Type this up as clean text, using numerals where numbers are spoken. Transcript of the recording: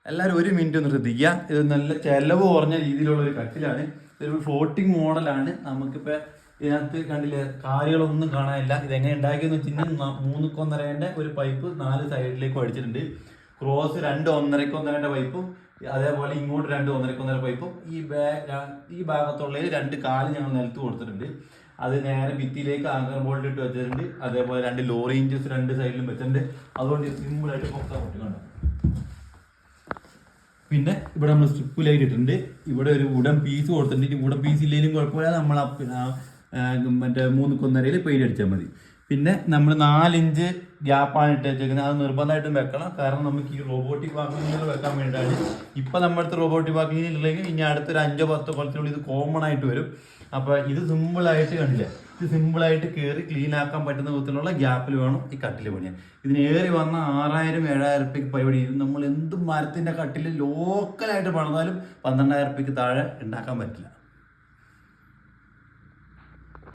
എല്ലാവരും 1 മിനിറ്റ് ഒന്ന് ശ്രദ്ധിക്കുക. ഇത് നല്ല ചിലവ് കുറഞ്ഞ രീതിയിലുള്ള ഒരു കട്ടിലാണ്. ഇതൊരു ഫ്ലോട്ടിംഗ് മോഡലാണ്. നമുക്കിപ്പോൾ ഇതിനകത്ത് കണ്ടില്ലേ, കാര്യങ്ങളൊന്നും കാണാനില്ല. ഇതെങ്ങനെ ഉണ്ടാക്കിയെന്ന് വെച്ച് കഴിഞ്ഞാൽ 3.5 ഒരു പൈപ്പ് 4 സൈഡിലേക്ക് അടിച്ചിട്ടുണ്ട്. ക്രോസ് 2 1.5 പൈപ്പും അതേപോലെ ഇങ്ങോട്ട് 2 1.5 പൈപ്പും ഈ ഭാഗത്തുള്ള 2 കാല് ഞങ്ങൾ നിലത്ത് കൊടുത്തിട്ടുണ്ട്. അത് നേരെ ഭിത്തിയിലേക്ക് ആങ്കർ ബോൾട്ട് ഇട്ട് വെച്ചിട്ടുണ്ട്. അതേപോലെ 2 ലോറി ഇഞ്ചസ് 2 സൈഡിലും വെച്ചിട്ടുണ്ട്. അതുകൊണ്ട് സിമ്പിളായിട്ട് പൊക്കാൻ പറ്റുന്നുണ്ട്. പിന്നെ ഇവിടെ നമ്മൾ സ്ട്രിപ്പ് ലൈറ്റ് ഇട്ടിട്ടുണ്ട്. ഇവിടെ ഒരു വുഡൻ പീസ് കൊടുത്തിട്ടുണ്ട്. ഈ വുഡൻ പീസ് ഇല്ലെങ്കിലും കുഴപ്പമില്ല, നമ്മൾ മറ്റേ 3.1 പെയിന്റ് അടിച്ചാൽ മതി. പിന്നെ നമ്മൾ 4 ഇഞ്ച് ഗ്യാപ്പാണ് ഇട്ട് വെച്ചേക്കുന്നത്. അത് നിർബന്ധമായിട്ടും വെക്കണം. കാരണം നമുക്ക് ഈ റോബോട്ടിക് വാക്കിങ്ങിൽ വെക്കാൻ വേണ്ടിയിട്ടാണ്. ഇപ്പം നമ്മുടെ അടുത്ത് റോബോട്ടിക് വാക്കിങ്ങിൽ ഇല്ലെങ്കിൽ ഇനി അടുത്തൊരു 5-10 കൊല്ലത്തിനുള്ളിൽ ഇത് കോമൺ ആയിട്ട് വരും. അപ്പോൾ ഇത് സിമ്പിളായിട്ട് കണ്ടില്ലേ, ഇത് സിമ്പിളായിട്ട് കയറി ക്ലീൻ ആക്കാൻ പറ്റുന്ന വിധത്തിലുള്ള ഗ്യാപ്പിൽ വേണം ഈ കട്ടിൽ പണിയാൻ. ഇതിന് ഏറി വന്ന 6000-7000 രൂപയ്ക്ക് പരിപാടി. നമ്മൾ എന്ത് മരത്തിൻ്റെ കട്ടിൽ ലോക്കലായിട്ട് പണിതാലും 12,000 രൂപയ്ക്ക് താഴെ ഉണ്ടാക്കാൻ പറ്റില്ല.